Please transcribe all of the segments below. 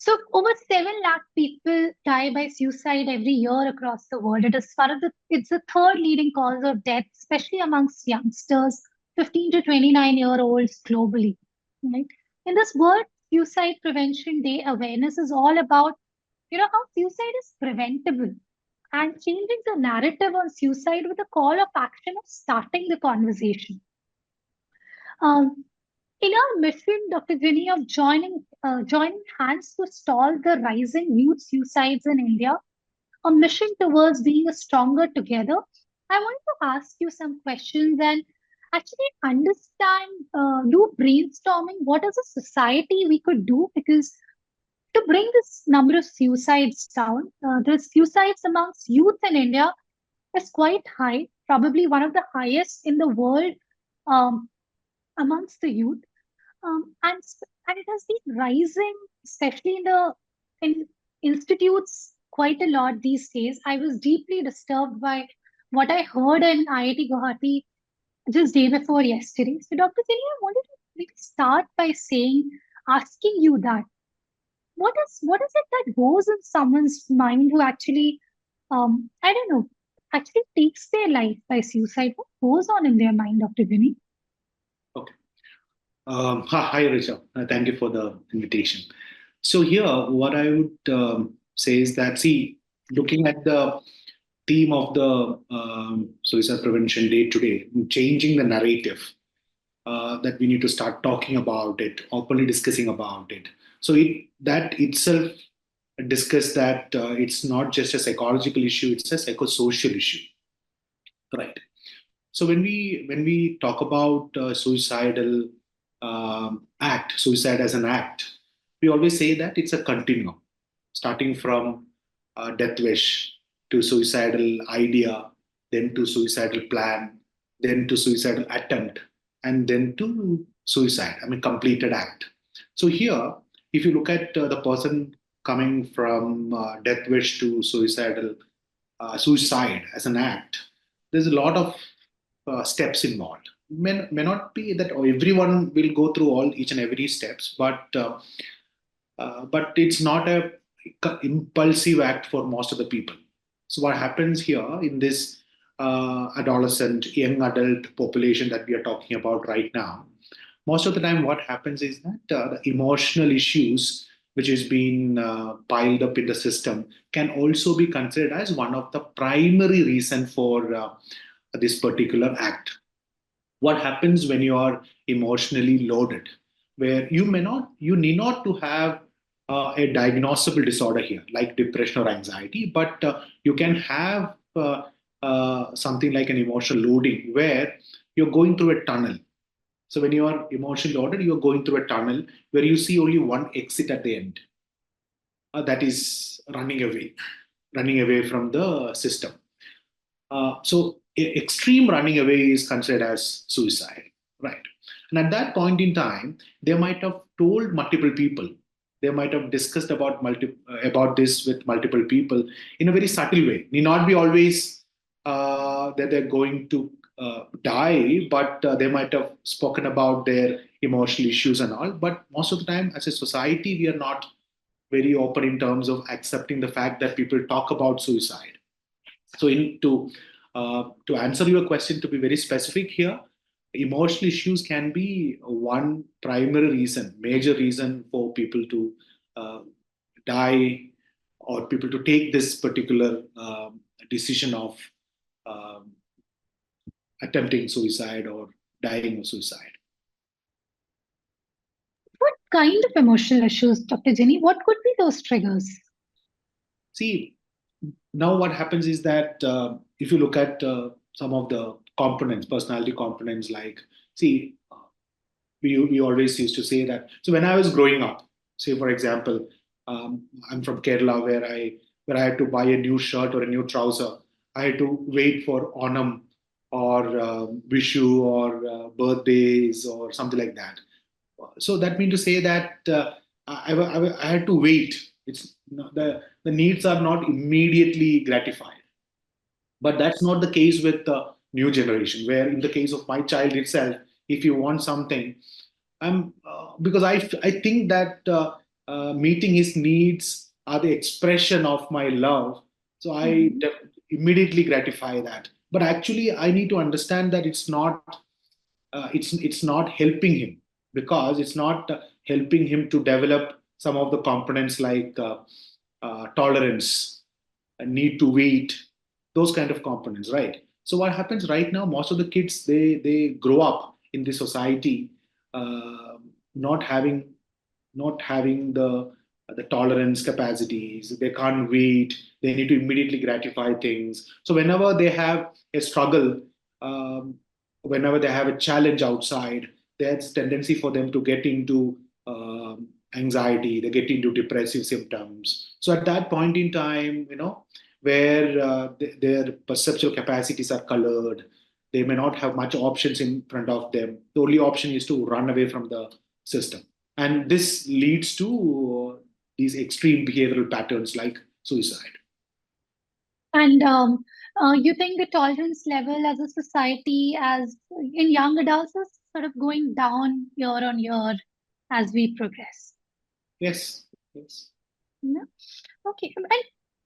So over 7 lakh people die by suicide every year across the world. It's the third leading cause of death, especially amongst youngsters, 15 to 29-year-olds globally. Right? In this World Suicide Prevention Day, awareness is all about, how suicide is preventable and changing the narrative on suicide with a call of action of starting the conversation. Um, in our mission, Dr. Jini, of joining hands to stall the rising youth suicides in India, a mission towards being a stronger together, I want to ask you some questions and actually understand, do brainstorming what as a society we could do, because to bring this number of suicides down, the suicides amongst youth in India is quite high, probably one of the highest in the world um, amongst the youth. And it has been rising, especially in institutes, quite a lot these days. I was deeply disturbed by what I heard in IIT Guwahati just day before yesterday. So, Dr. Tini, I wanted to maybe start by asking you that what is it that goes in someone's mind who actually, I don't know, actually takes their life by suicide? What goes on in their mind, Dr. Tini? Okay. Hi, Richa. Thank you for the invitation. So here, what I would say is that, see, looking at the theme of the Suicide Prevention Day today, changing the narrative, that we need to start talking about it, openly discussing about it. So that itself discuss that it's not just a psychological issue; it's a psychosocial issue, right? So when we talk about suicidal suicide as an act, we always say that it's a continuum, starting from death wish to suicidal idea, then to suicidal plan, then to suicidal attempt, and then to suicide. I mean, completed act. So here, if you look at the person coming from death wish to suicide as an act, there's a lot of steps involved. May not be that everyone will go through all each and every steps, but it's not a impulsive act for most of the people. So what happens here in this adolescent, young adult population that we are talking about right now, most of the time what happens is that the emotional issues which is being piled up in the system can also be considered as one of the primary reason for this particular act. What happens when you are emotionally loaded, where you need not to have a diagnosable disorder here like depression or anxiety, but you can have something like an emotional loading where you're going through a tunnel. So when you are emotionally loaded, you're going through a tunnel where you see only one exit at the end, that is running away from the system. So extreme running away is considered as suicide, right? And at that point in time, they might have told multiple people. They might have discussed about this with multiple people in a very subtle way. Need not be always that they're going to die, but they might have spoken about their emotional issues and all. But most of the time, as a society, we are not very open in terms of accepting the fact that people talk about suicide. So, to answer your question, to be very specific here, emotional issues can be one primary reason, major reason for people to uh, die or people to take this particular decision of um, attempting suicide or dying of suicide. What kind of emotional issues, Dr. Jenny? What could be those triggers? See, now what happens is that if you look at some of the components, personality components, like, see, we always used to say that. So when I was growing up, say for example, I'm from Kerala, where I had to buy a new shirt or a new trouser. I had to wait for Onam or Vishu or birthdays or something like that. So that means to say that I had to wait. It's the needs are not immediately gratified, but that's not the case with the new generation. Where in the case of my child itself, if you want something, because I think that meeting his needs are the expression of my love. So Mhm. immediately gratify that. But actually, I need to understand that it's not helping him, because it's not helping him to develop some of the components like tolerance, a need to wait, those kind of components, right? So what happens right now, most of the kids, they grow up in this society, uh, not having not having the tolerance capacities. They can't wait. They need to immediately gratify things. So whenever they have a struggle, um, whenever they have a challenge outside, there's tendency for them to get into anxiety. They get into depressive symptoms. So at that point in time, where their perceptual capacities are colored, they may not have much options in front of them. The only option is to run away from the system, and this leads to these extreme behavioral patterns like suicide. And you think the tolerance level as a society, as in young adults, is sort of going down year on year as we progress? Yes, yes. No? Okay. And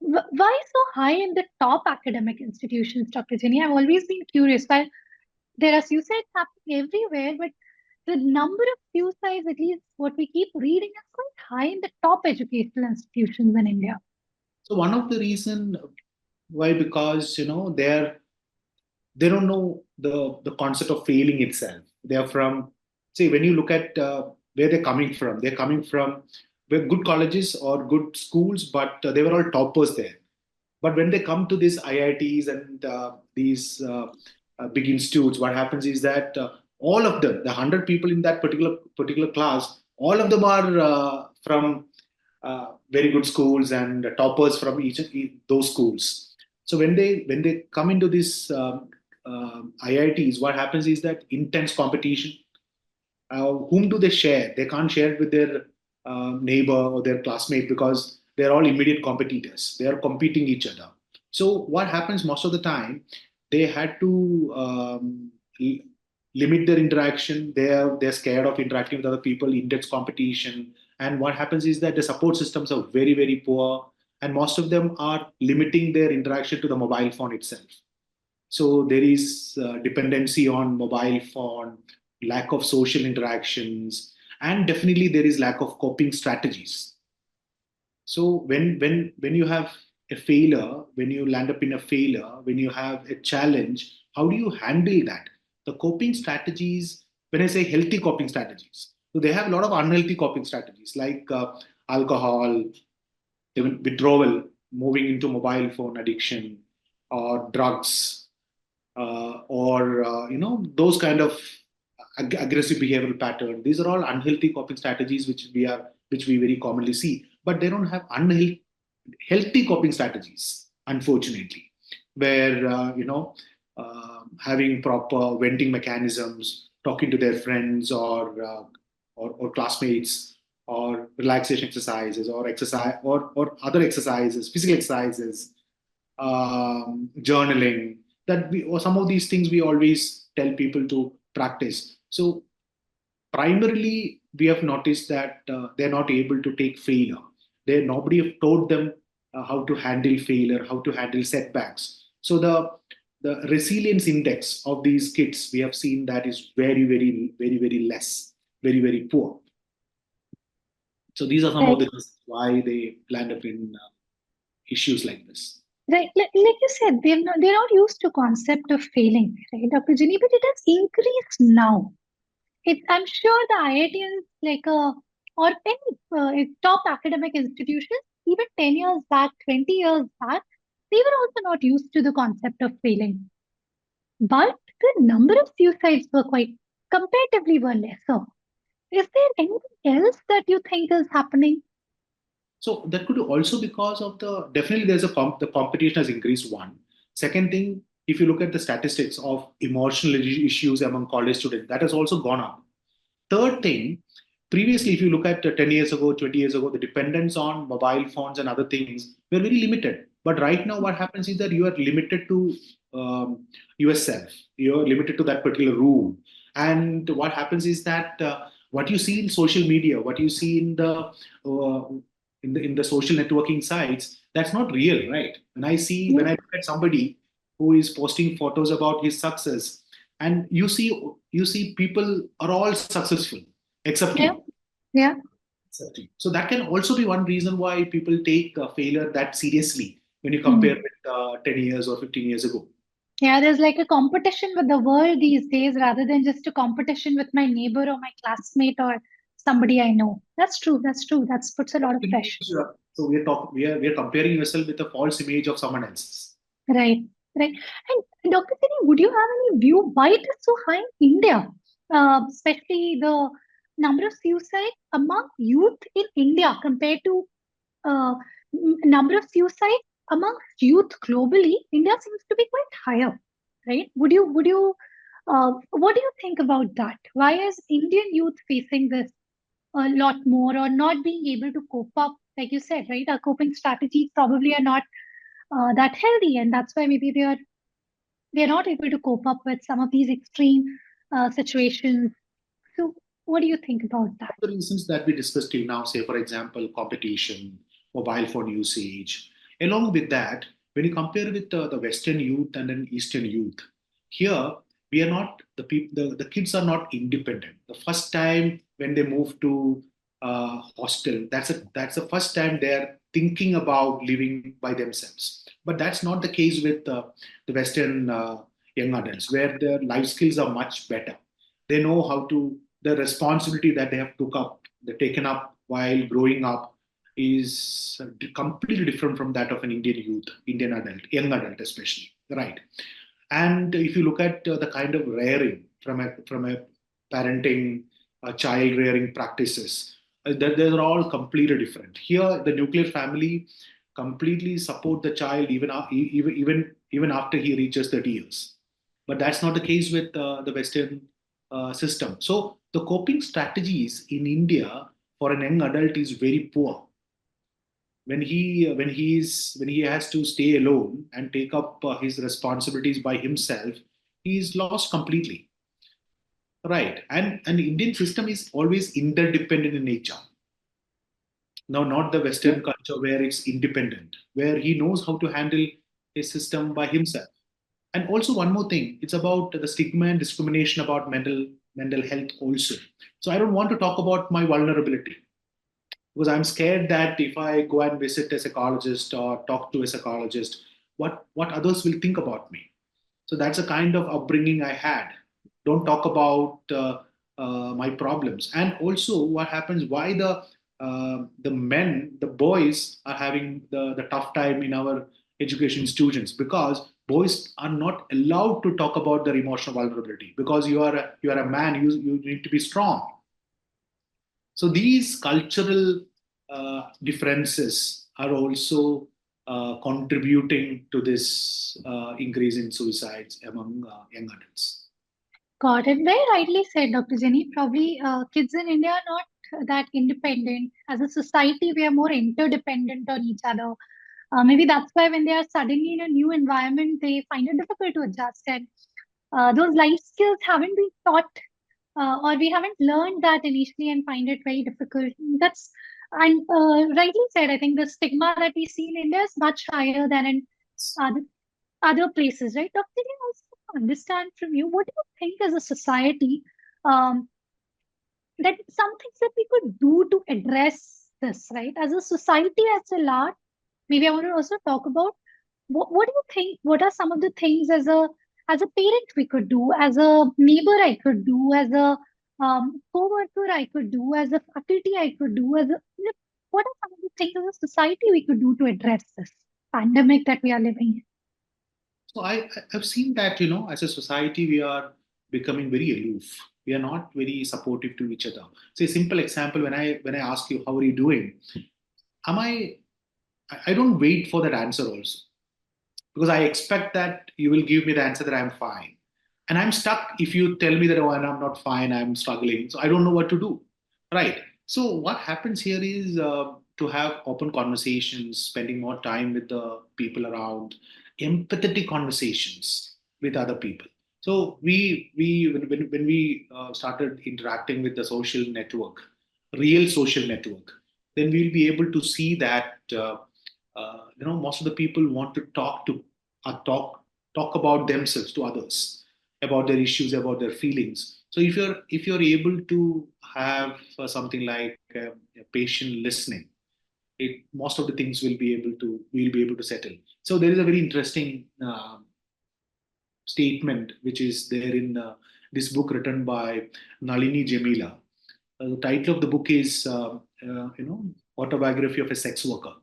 why so high in the top academic institutions, Dr. Jenny? I've always been curious. While there are suicides happening everywhere, but the number of suicides, at least what we keep reading, is quite high in the top educational institutions in India. So one of the reason why, because they don't know the concept of failing itself. They're from, say, when you look at where they're coming from were good colleges or good schools, but they were all toppers there. But when they come to these IITs and these big institutes, what happens is that all of them, the 100 people in that particular class, all of them are from very good schools and toppers from each those schools. So when they come into these IITs, what happens is that intense competition. Whom do they share? They can't share it with their neighbor or their classmate, because they're all immediate competitors. They are competing each other. So what happens most of the time? They had to limit their interaction. They're scared of interacting with other people. Intense competition, and what happens is that the support systems are very very poor, and most of them are limiting their interaction to the mobile phone itself. So there is dependency on mobile phone, lack of social interactions, and definitely there is lack of coping strategies. So when you have a failure, when you land up in a failure, when you have a challenge, how do you handle that? The coping strategies, when I say healthy coping strategies, so they have a lot of unhealthy coping strategies like alcohol, even withdrawal, moving into mobile phone addiction, or drugs, or those kind of aggressive behavioral pattern. These are all unhealthy coping strategies which we very commonly see, but they don't have unhealthy healthy coping strategies, unfortunately, where having proper venting mechanisms, talking to their friends or classmates, or relaxation exercises, or exercise or other exercises, physical exercises, journaling, that we, or some of these things we always tell people to practice. So primarily we have noticed that they're not able to take failure. Nobody have taught them how to handle failure, how to handle setbacks. So the resilience index of these kids, we have seen that is very very very very less, very very poor. So these are some of Right. the reasons why they land up in issues like this. Right. Like you said, they're not used to concept of failing, right, Dr. Ginny? But it has increased now. I'm sure the IITs, like or any top academic institutions, even 10 years back, 20 years back, they were also not used to the concept of failing. But the number of suicides were quite comparatively were lesser. Is there anything else that you think is happening? So that could also because of definitely there's the competition has increased. One. Second thing, if you look at the statistics of emotional issues among college students, that has also gone up. Third thing, previously, if you look at 10 years ago, 20 years ago, the dependence on mobile phones and other things were very limited. But right now, what happens is that you are limited to yourself. You are limited to that particular room. And what happens is that What you see in social media, what you see in the social networking sites, that's not real, right? When I look at somebody who is posting photos about his success, and you see people are all successful except Yeah, you. yeah, Exactly. So that can also be one reason why people take failure that seriously when you compare mm. with 10 years or 15 years ago. Yeah. There's like a competition with the world these days rather than just a competition with my neighbor or my classmate or somebody I know. That's true. That's true. That puts a lot of pressure. So we are comparing yourself with a false image of someone else. Right, right. And Dr. Sini, would you have any view why it is so high in India? Especially the number of suicide among youth in India compared to uh, number of suicide among youth globally. India seems to be quite higher, right? What do you think about that? Why is Indian youth facing this a lot more or not being able to cope up? Like you said, right? Our coping strategies probably are not that healthy, and that's why maybe they're not able to cope up with some of these extreme situations. So, what do you think about that? The reasons that we discussed till now, say for example, competition, mobile phone usage. Along with that, when you compare with the Western youth and then Eastern youth, here we are not the kids are not independent. The first time when they move to hostel, that's the first time they are thinking about living by themselves. But that's not the case with the Western young adults, where their life skills are much better. They know how to the responsibility that they have taken up while growing up is completely different from that of an Indian youth, Indian adult, young adult especially, right? And if you look at the kind of rearing from a parenting, child rearing practices, they're all completely different. Here, the nuclear family completely support the child even after he reaches 30 years. But that's not the case with the Western system. So the coping strategies in India for an young adult is very poor. When he has to stay alone and take up his responsibilities by himself, he's lost completely, right? And the Indian system is always interdependent in nature. Now, not the Yeah. Western culture where it's independent, where he knows how to handle his system by himself. And also one more thing, it's about the stigma and discrimination about mental health also. So I don't want to talk about my vulnerability because I'm scared that if I go and visit a psychologist or talk to a psychologist, what others will think about me. So that's a kind of upbringing I had. Don't talk about my problems. And also, what happens? Why the boys are having the tough time in our education institutions? Because boys are not allowed to talk about their emotional vulnerability because you are a man. You need to be strong. So these cultural differences are also contributing to this increase in suicides among young adults. Got it. Very rightly said, Dr. Jenny. Probably kids in India are not that independent. As a society, we are more interdependent on each other. Maybe that's why when they are suddenly in a new environment, they find it difficult to adjust. And those life skills haven't been taught, or we haven't learned that initially and find it very difficult. That's and rightly said. I think the stigma that we see in India is much higher than in other other places, right? Dr. Jenny, also understand from you, what do you think as a society um, that some things that we could do to address this, right? As a society as a large, maybe I want to also talk about what do you think? What are some of the things as a parent we could do, as a neighbor I could do, as a co-worker I could do, as a faculty I could do, what are some of the things as a society we could do to address this pandemic that we are living in? So I've seen that, as a society, we are becoming very aloof. We are not very supportive to each other. So a simple example, when I ask you how are you doing, am I don't wait for that answer also because I expect that you will give me the answer that I'm fine. And I'm stuck if you tell me that, oh, I'm not fine, I'm struggling. So I don't know what to do. Right. So what happens here is to have open conversations, spending more time with the people around, empathetic conversations with other people. So when we started interacting with the social network, real social network, then we'll be able to see that most of the people want to talk about themselves to others, about their issues, about their feelings. So if you're able to have something like patient listening, it most of the things will be able to settle. So there is a very interesting statement which is there in this book written by Nalini Jamila. The title of the book is Autobiography of a Sex Worker.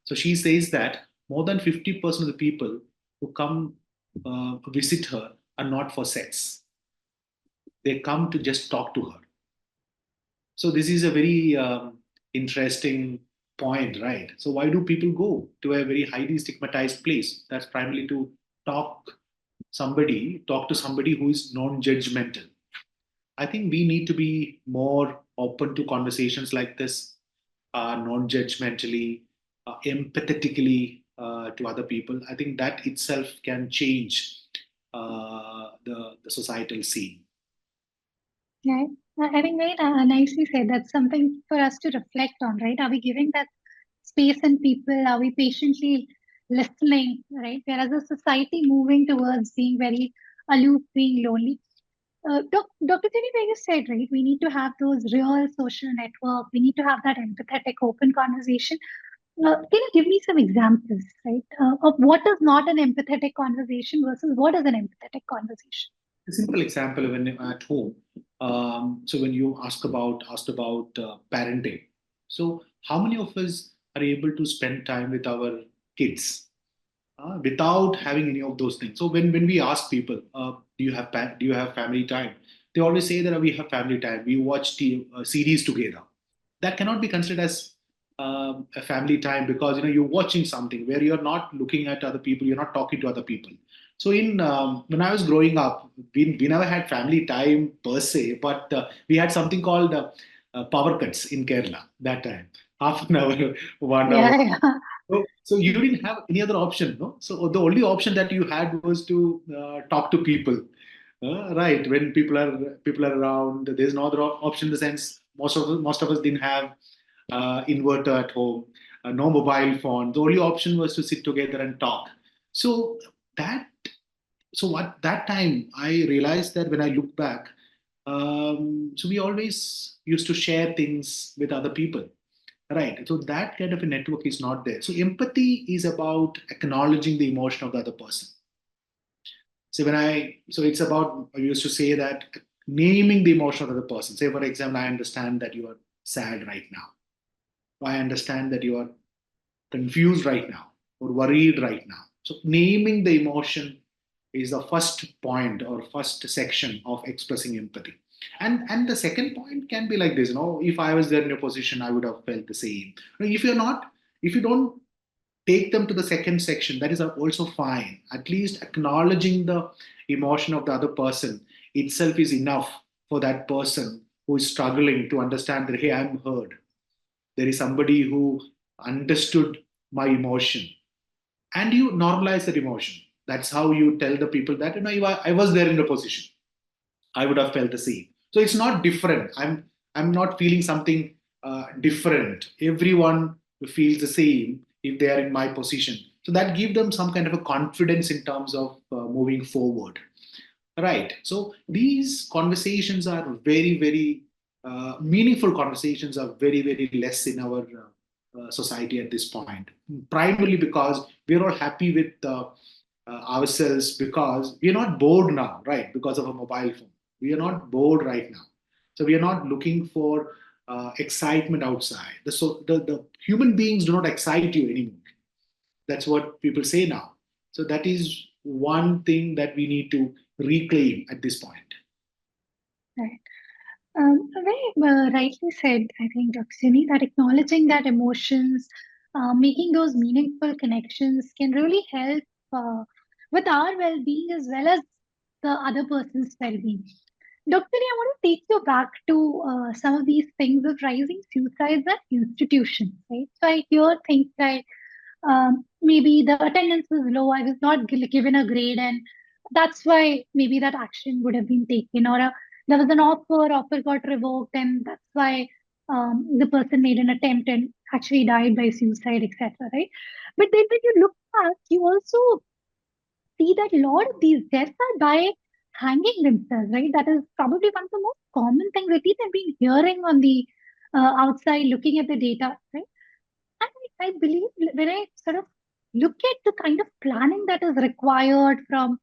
So she says that more than 50% of the people who come visit her are not for sex. They come to just talk to her. So this is a very interesting point, right? So why do people go to a very highly stigmatized place? That's primarily to talk talk to somebody who is non-judgmental. I think we need to be more open to conversations like this, non-judgmentally, empathetically to other people. I think that itself can change the societal scene. Right. I think very nicely said. That's something for us to reflect on, right? Are we giving that space and people? Are we patiently listening, right? Whereas a society moving towards being very aloof, being lonely. Dr. Jini, you said, right? We need to have those real social network. We need to have that empathetic, open conversation. Can you give me some examples, right, of what is not an empathetic conversation versus what is an empathetic conversation? A simple example when at home. So when you asked about parenting, so how many of us are able to spend time with our kids without having any of those things? So when we ask people, do you have family time? They always say that we have family time. We watch series together. That cannot be considered as a family time, because you're watching something where you're not looking at other people, you're not talking to other people. So in when I was growing up, we never had family time per se, but we had something called power cuts in Kerala that time, half an hour, 1 hour. Yeah, yeah. So you didn't have any other option, no? So the only option that you had was to talk to people, right? When people are around, there's no other option in the sense most of us didn't have inverter at home, no mobile phone. The only option was to sit together and talk. So that what that time I realized that when I look back, so we always used to share things with other people. Right. So that kind of a network is not there. So empathy is about acknowledging the emotion of the other person. So it's about, I used to say that naming the emotion of the other person. Say, for example, I understand that you are sad right now. I understand that you are confused right now or worried right now. So naming the emotion is the first point or first section of expressing empathy. And the second point can be like this, if I was there in your position, I would have felt the same. If you're not, if you don't take them to the second section, that is also fine. At least acknowledging the emotion of the other person itself is enough for that person who is struggling to understand that, hey, I'm heard. There is somebody who understood my emotion, and you normalize that emotion. That's how you tell the people that, I was there in the position, I would have felt the same. So it's not different. I'm not feeling something different. Everyone feels the same if they are in my position. So that gives them some kind of a confidence in terms of moving forward. Right. So these conversations are very, very meaningful conversations are very, very less in our society at this point. Primarily because we're all happy with ourselves, because we're not bored now, right? Because of a mobile phone. We are not bored right now. So we are not looking for excitement outside. The human beings do not excite you anymore. That's what people say now. So that is one thing that we need to reclaim at this point. Right. Very rightly said, I think, Dr. Jini, that acknowledging that emotions, making those meaningful connections can really help with our well being as well as the other person's well being. Dr. Jini, I want to take you back to some of these things of rising suicides at institutions, right? So I hear things like maybe the attendance was low, I was not given a grade, and That's why maybe that action would have been taken, or there was an offer got revoked, and that's why the person made an attempt and actually died by suicide, etc. Right? But then when you look back, you also see that a lot of these deaths are by hanging themselves, right? That is probably one of the most common things at least I've been hearing on the outside looking at the data, right? And I believe when I sort of look at the kind of planning that is required from,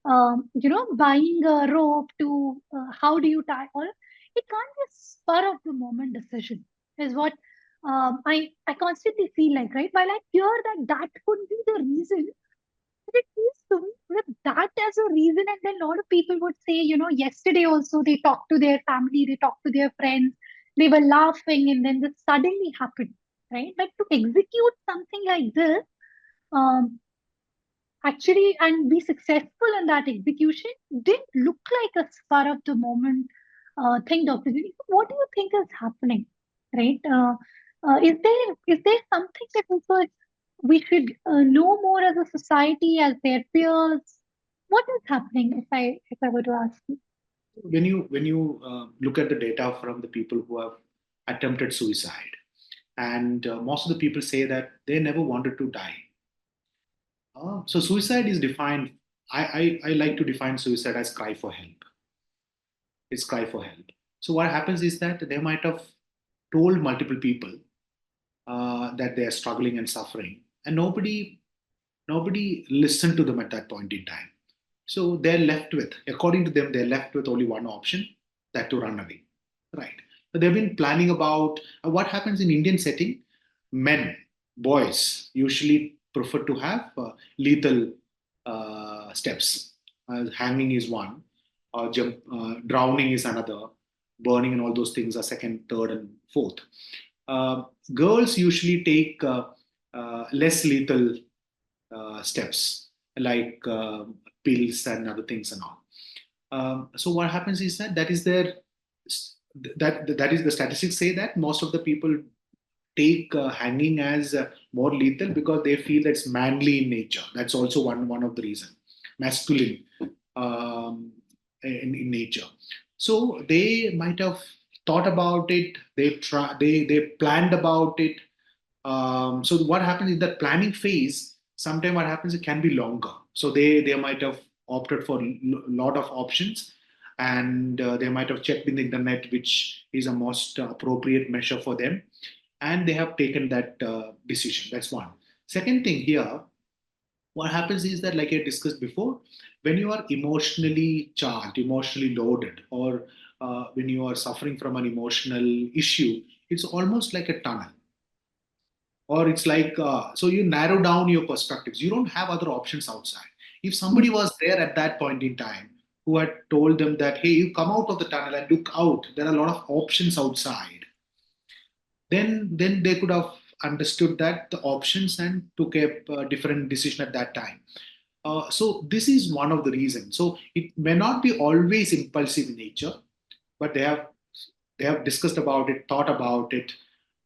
buying a rope to how do you tie, or it can't be a spur of the moment decision, is what I constantly feel like, right? While I hear that that could be the reason, it feels to me with that as a reason, and then a lot of people would say, yesterday also they talked to their family, they talked to their friends, they were laughing, and then this suddenly happened, right? But to execute something like this, um, actually, and be successful in that execution, didn't look like a spur of the moment thing, Dr. Jini. What do you think is happening, right? Is there something that we should know more as a society, as their peers? What is happening? If I were to ask you. When you look at the data from the people who have attempted suicide, and most of the people say that they never wanted to die. So suicide is defined. I like to define suicide as cry for help. It's cry for help. So what happens is that they might have told multiple people that they are struggling and suffering, and nobody listened to them at that point in time. So they're left with, according to them, they're left with only one option, that to run away. Right. But they've been planning about what happens in Indian setting. Men, boys usually prefer to have lethal steps. Hanging is one, drowning is another, burning and all those things are second, third, and fourth. Uh, Girls usually take less lethal steps like pills and other things and all. So what happens is that that is the statistics say that most of the people take hanging as more lethal because they feel that's manly in nature. That's also one of the reason, masculine um, in nature. So they might have thought about it. They planned about it. So what happens in that planning phase? Sometimes what happens, it can be longer. So they might have opted for a lot of options, and they might have checked in the internet which is a most appropriate measure for them, and they have taken that decision. That's one. Second thing here, what happens is that, like I discussed before, when you are emotionally charged, emotionally loaded, or when you are suffering from an emotional issue, it's almost like a tunnel, or it's like so you narrow down your perspectives. You don't have other options outside. If somebody was there at that point in time who had told them that, hey, you come out of the tunnel and look out, there are a lot of options outside, then they could have understood that the options and took a different decision at that time. So this is one of the reasons. So it may not be always impulsive in nature, but they have discussed about it, thought about it,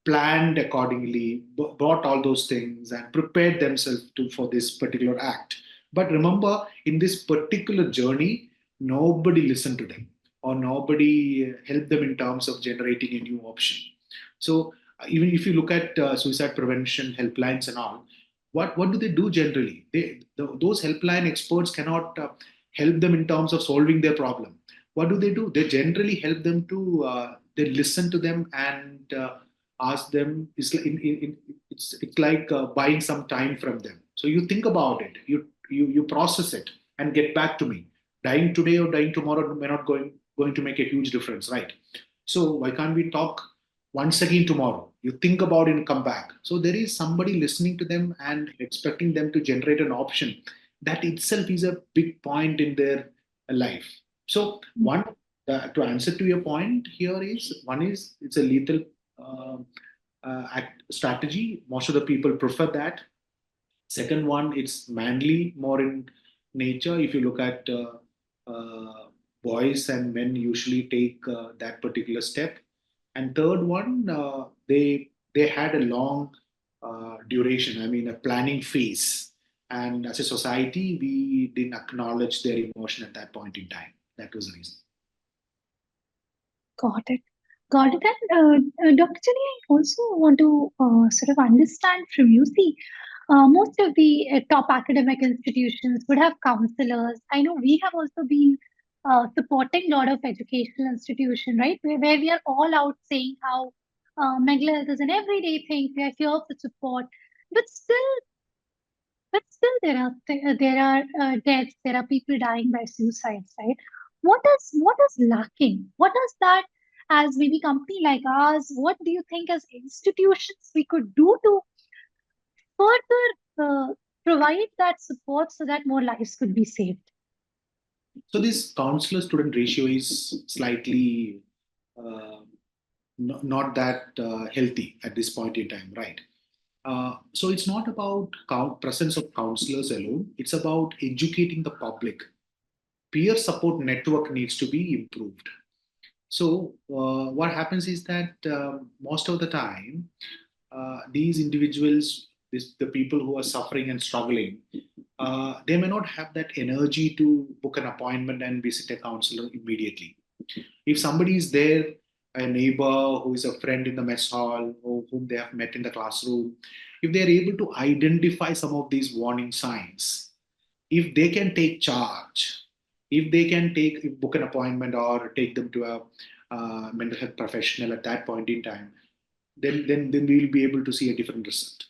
planned accordingly, bought all those things, and prepared themselves for this particular act. But remember, in this particular journey, nobody listened to them, or nobody helped them in terms of generating a new option. So even if you look at suicide prevention helplines and all, what do they do generally? Those helpline experts cannot help them in terms of solving their problem. What do? They generally help them to they listen to them and ask them. It's like buying some time from them. So you think about it, you process it, and get back to me. Dying today or dying tomorrow may not going to make a huge difference, right? So why can't we talk once again tomorrow? You think about it and come back. So there is somebody listening to them and expecting them to generate an option. That itself is a big point in their life. So one, to answer to your point here is, one is it's a lethal uh, strategy. Most of the people prefer that. Second one, it's manly more in nature. If you look at boys and men usually take that particular step. And third one, they had a long duration. I mean, a planning phase, And as a society, we didn't acknowledge their emotion at that point in time. That was the reason. Got it. Got it. And Dr. Chani, I also want to sort of understand from you. See, most of the top academic institutions would have counselors. I know we have also been supporting a lot of educational institution, right? Where we are all out saying how mental health is an everyday thing. We are here for support, but still, there are deaths. There are people dying by suicides, right? What is lacking? What is that? As maybe company like ours, what do you think as institutions we could do to further provide that support so that more lives could be saved? So this counselor student ratio is slightly uh, not that healthy at this point in time, right? So it's not about presence of counselors alone. It's about educating the public. Peer support network needs to be improved. So what happens is that most of the time, these individuals, the people who are suffering and struggling, they may not have that energy to book an appointment and visit a counselor immediately. If somebody is there, a neighbor who is a friend in the mess hall, or whom they have met in the classroom, if they are able to identify some of these warning signs, if they can take charge, if they can book an appointment or take them to a mental health professional at that point in time, then we will be able to see a different result.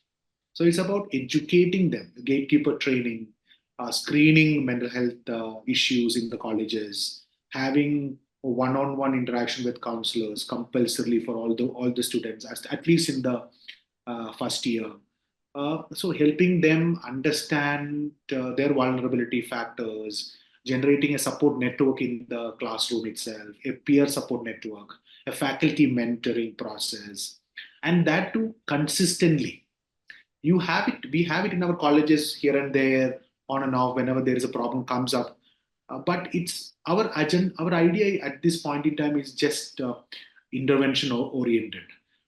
So it's about educating them, gatekeeper training, screening mental health issues in the colleges, having a one-on-one interaction with counselors compulsorily for all the students, at least in the first year. So helping them understand their vulnerability factors, generating a support network in the classroom itself, a peer support network, a faculty mentoring process, and that too consistently. You have it, we have it in our colleges here and there, on and off, whenever there is a problem comes up. But it's our agenda, our idea at this point in time is just intervention oriented.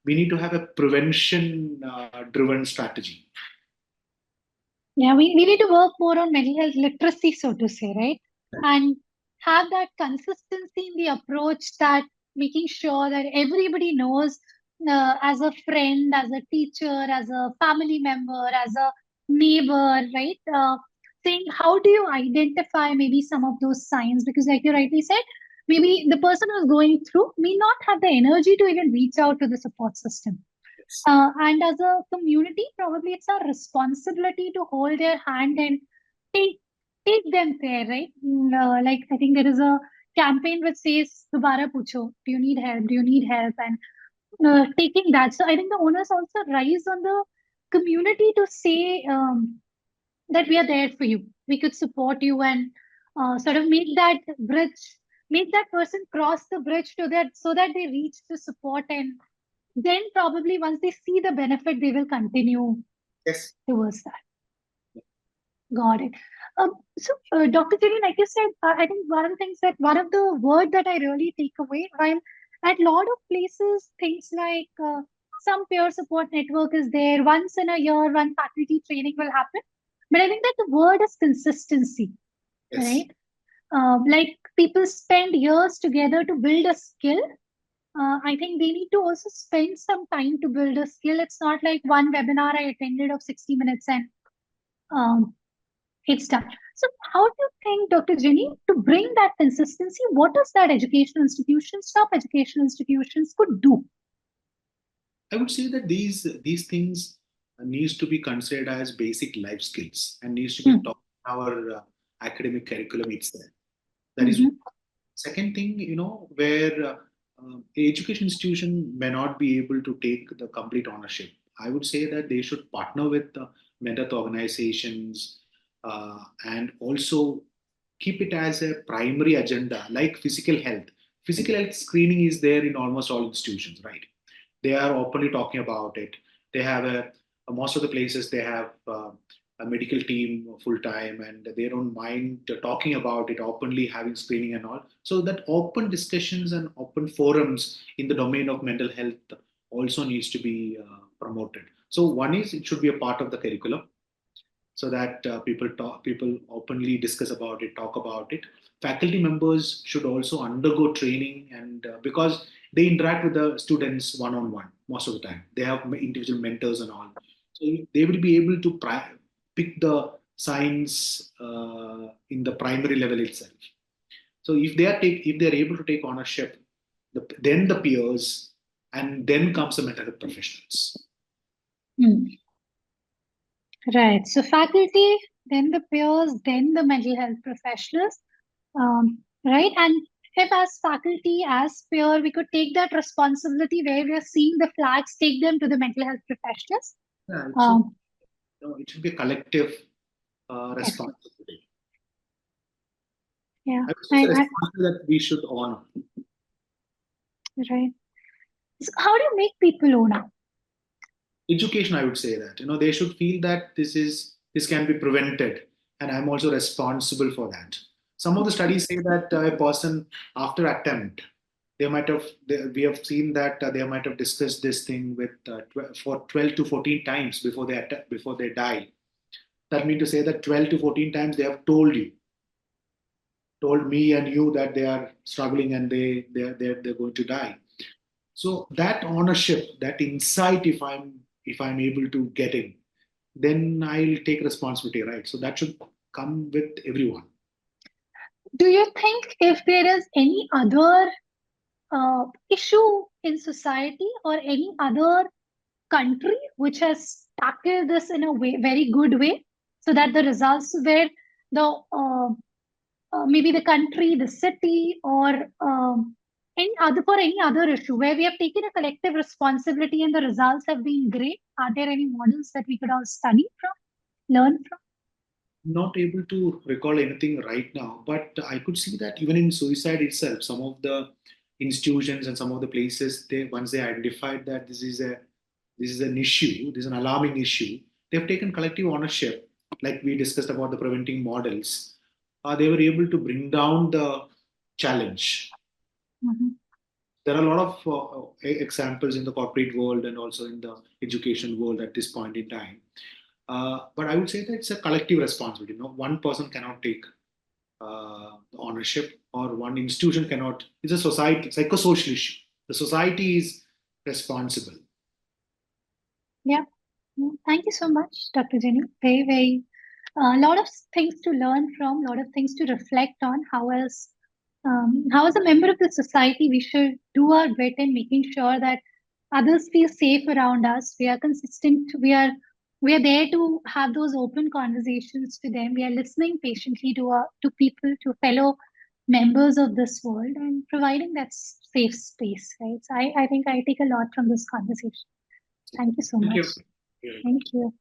We need to have a prevention driven strategy. Yeah, we need to work more on mental health literacy, so to say, right? And have that consistency in the approach, that making sure that everybody knows, as a friend, as a teacher, as a family member, as a neighbor, right? Saying how do you identify maybe some of those signs? Because, like you rightly said, maybe the person who's going through may not have the energy to even reach out to the support system. Yes. And as a community, probably it's our responsibility to hold their hand and take take them there, right? Like I think there is a campaign which says "Dobara pucho," do you need help? Do you need help? And taking that. So I think the onus also rise on the community to say that we are there for you. We could support you and sort of make that bridge, make that person cross the bridge to that so that they reach the support, and then probably once they see the benefit, they will continue Yes. towards that. Got it. Dr. Jenny, like you said, I think one of the things that one of the word that I really take away, while at a lot of places, things like some peer support network is there once in a year, one faculty training will happen. But I think that the word is consistency, Yes. right? Like people spend years together to build a skill. I think they need to also spend some time to build a skill. It's not like one webinar I attended of 60 minutes and um, it's done. So, how do you think, Dr. Jenny, to bring that consistency, what is that educational institutions, top educational institutions could do? I would say that these things needs to be considered as basic life skills and needs to be Hmm. taught in our academic curriculum itself. That is Mhm. second thing, where education institution may not be able to take the complete ownership. I would say that they should partner with mental health organizations, and also keep it as a primary agenda, like physical health. Physical health screening is there in almost all institutions, right? They are openly talking about it. They have most of the places they have a medical team full time, and they don't mind talking about it openly, having screening and all. So that open discussions and open forums in the domain of mental health also needs to be promoted. So one is it should be a part of the curriculum. so that people openly discuss about it, talk about it. Faculty members should also undergo training, and because they interact with the students one on one most of the time, they have individual mentors and all, so they will be able to pick the science in the primary level itself. So if they are able to take ownership, then the peers, and then comes the mental health professionals. Hmm. Right. So faculty, then the peers, then the mental health professionals. Right. And if as faculty, as peer, we could take that responsibility where we are seeing the flags, take them to the mental health professionals. Yeah, Um, it should be a collective excellent. responsibility. Yeah. I would say it's a responsibility that we should honor. Right. So how do you make people own up? Education, I would say that they should feel that this can be prevented, and I'm also responsible for that. Some of the studies say that a person after attempt, we have seen that they might have discussed this thing with for 12 to 14 times before they die. That means to say that 12 to 14 times they have told me and you that they are struggling and they're going to die. So that ownership, that insight, if I'm able to get in, then I'll take responsibility, right? So that should come with everyone. Do you think if there is any other issue in society or any other country which has tackled this in a very good way, so that the results where the maybe the country, the city, or any other issue where we have taken a collective responsibility and the results have been great? Are there any models that we could all study from, learn from? Not able to recall anything right now, but I could see that even in suicide itself, some of the institutions and some of the places, they once they identified that this is an issue, this is an alarming issue, they've taken collective ownership. Like we discussed about the preventing models, they were able to bring down the challenge. Mhm. There are a lot of examples in the corporate world and also in the education world at this point in time. But I would say that it's a collective responsibility. One person cannot take ownership, or one institution cannot. It's a society, psychosocial issue. The society is responsible. Yeah. Thank you so much, Dr. Jenny. Very, very, a lot of things to learn from, a lot of things to reflect on. How as a member of the society, we should do our bit in making sure that others feel safe around us. We are consistent. We are there to have those open conversations to them. We are listening patiently to people, to fellow members of this world, and providing that safe space. Right. So I think I take a lot from this conversation. Thank you so Thank much. you. Thank you.